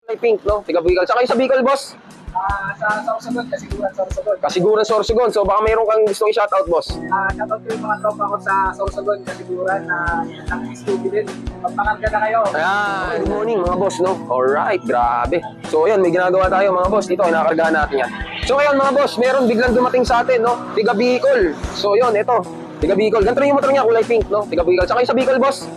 Kulay pink, no? Tiga Bicol. Saka yung sa Bicol, boss? Sa Sorsogon, Kasiguran, Sorsogon. Kasiguran, Sorsogon. So baka mayroon kang gustong i-shoutout, boss. Shoutout ko yung mga tropa ko sa Sorsogon, Kasiguran na nag-stupid din. Magpakarga na kayo. Ayan. Good morning, mga boss, no? Alright, grabe. So ayan, may ginagawa tayo, mga boss. Dito, inakargahan natin yan. So ayan, mga boss, meron biglang dumating sa atin, no? Tiga Bicol. So yun, ito. Tiga Bicol. Ganito rin yung motor niya, kulay pink, no? Tiga Bicol. Saka yung sa Bicol, boss?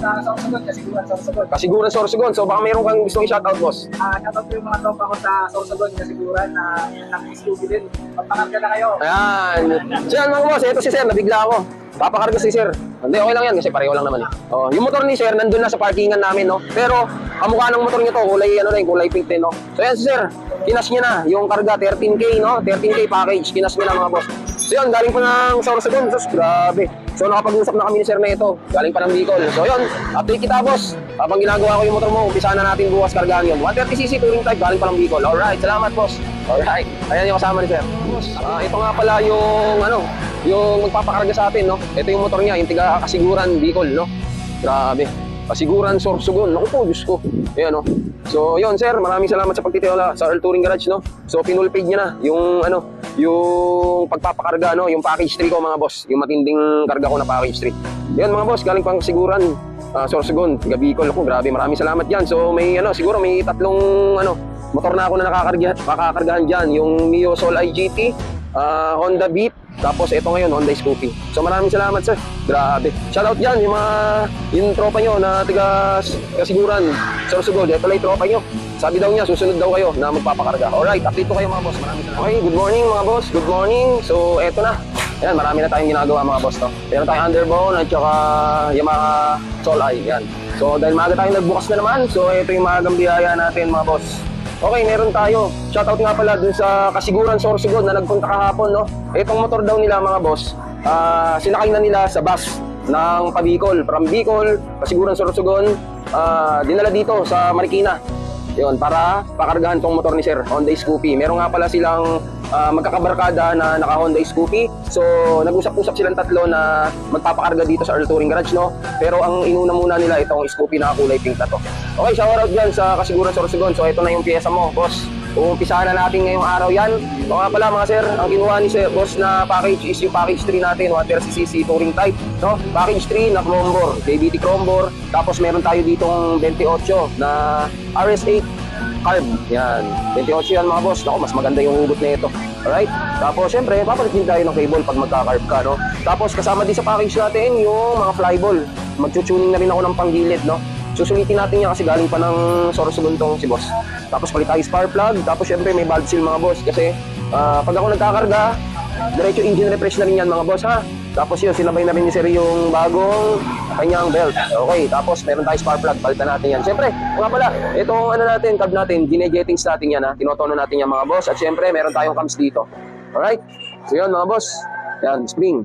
Sa Sorsogon, Kasiguran, Sorsogon. Kasiguran, Sorsogon. So baka mayroon kang gustong i-shoutout, boss. Shoutout ko yung mga tropa ko sa Sorsogon, Kasiguran na nag-stupid din. Magpakarga na kayo. Ayan. So yan, mga boss, ito si Sir, nabigla ako. Papakarga si Sir. Hindi, okay lang yan kasi pareho lang naman eh. Oh, yung motor ni Sir, nandun na sa parkingan namin, no? Pero, ang mukha ng motor niya to, kulay, ano rin, kulay pink din, no? So yan si Sir, kinas niya na yung karga, 13K, no? 13K package, kinas niya na, mga boss. So yan, galing pa ng Sorsogon, sus, grabe. So nakapag-usap na kami ni Sir na ito, galing pa ng Bicol. So yun, update kita, boss. Habang ginagawa ko yung motor mo, umpisa na natin bukas kargahan yun. 130cc touring type, galing pa ng Bicol. Alright, salamat, boss. Alright, ayan yung kasama ni Sir. Ito nga pala yung, ano, yung magpapakarga sa atin, no? Ito yung motor niya, yung tiga Kasiguran, Bicol, no? Grabe. Kasiguran, Sorsogon. Naku po, Diyos ko. Ayan, no? So, yun, Sir, maraming salamat sa pagtitiwala sa Earl Touring Garage, no? So, pinulpaid niya na yung, ano, yung pagpapakarga, no? Yung package 3 ko, mga boss. Yung matinding karga ko na package 3. Yan, mga boss, galing pang Kasiguran, Sorsogon, tiga Bicol. Ako, grabe, maraming salamat dyan. So, may, ano, siguro may tatlong, ano, motor na ako na nakakargahan dyan. Yung Mio Soul IGT, Honda Beat, tapos ito ngayon, Honda Scoopy. So maraming salamat, Sir. Grabe. Shoutout dyan, yung tropa nyo na tiga Kasiguran, Sorsogon. Ito lang yung tropa nyo. Sabi daw niya, susunod daw kayo na magpapakarga. Alright, update ko kayo, mga boss. Maraming salamat. Okay, good morning, mga boss. Good morning. So eto na. Ayan, marami na tayong ginagawa, mga boss, no? Meron tayong underbone at saka Yamaha Soul I. Yan. So dahil maaga tayong nagbukas na naman, so ito yung maagang biyaya natin, mga boss. Okay, meron tayo. Shoutout nga pala dun sa Kasiguran, Sorsogon na nagpunta kahapon, no? Itong motor daw nila, mga boss, sinakay na nila sa bus ng Pabicol. From Bicol, Kasiguran, Sorsogon, dinala dito sa Marikina. Yun, para pakargahan tong motor ni Sir, Honda Scoopy. Meron nga pala silang magkakabarkada na naka Honda Scoopy. So, nag-usap-usap silang tatlo na magpapakarga dito sa Earl Touring Garage, no? Pero ang inuna muna nila itong Scoopy na kulay pink na to. Okay, shoutout dyan sa Kasiguran, Sorsogon. So, ito na yung pyesa mo, boss. Uumpisahan na natin ngayong araw yan. So nga pala, mga sir, ang kinuha ni Sir Boss na package is yung package 3 natin, 130cc touring type, no? Package 3 na Crombor, JBT Crombor. Tapos meron tayo ditong 28 na RS8 carb. Yan, 28 yan, mga boss. Naku, mas maganda yung hugot na ito. Alright? Tapos syempre, papalit din tayo ng cable pag magka-carb ka, no? Tapos kasama din sa package natin yung mga flyball. Magtutuning na rin ako ng panggilid, no? Susulitin natin yan kasi galing pa ng Sorsogon tong si boss. Tapos palit tayo spark plug. Tapos syempre may valve seal, mga boss. Kasi pag ako nagkakarga, diretso engine refresh na rin yan, mga boss, ha. Tapos yun, sinabay na rin ni Sir yung bagong kanyang belt. Okay, tapos meron tayo spark plug. Palitan natin yan. Syempre, nga pala, itong ano natin, cab natin, ginejettings natin yan, ha. Tinotono natin yan, mga boss. At syempre, meron tayong cams dito. Alright? So yun, mga boss. Yan, spring.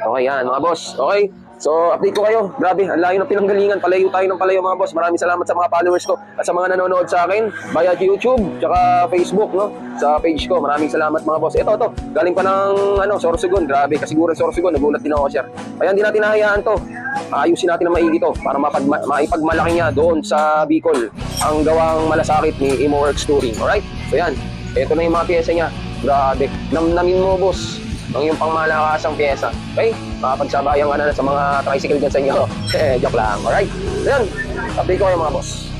Okay, yan, mga boss. Okay? So, update ko kayo. Grabe, ang layo ng pinanggalingan. Palayo tayo ng palayo, mga boss. Maraming salamat sa mga followers ko at sa mga nanonood sa akin via YouTube, tsaka Facebook, no? Sa page ko. Maraming salamat, mga boss. Ito. Galing pa ng, Sorsogon. Grabe, Kasiguran, Sorsogon. Nagulat din ako, sir. Kaya hindi natin nahayaan to. Ayusin natin na maigi to para maipagmalaki niya doon sa Bicol ang gawang malasakit ni Imo Works Touring. Alright? So, yan. Ito na yung mga pyesa niya. Grabe. Namnamin mo, boss, ang iyong pangmalakasang pyesa. Okay? Makapagsabayan ka na sa mga tricycle dyan sa inyo. Joke lang. Alright? Ayan. Update ko kayo, mga boss.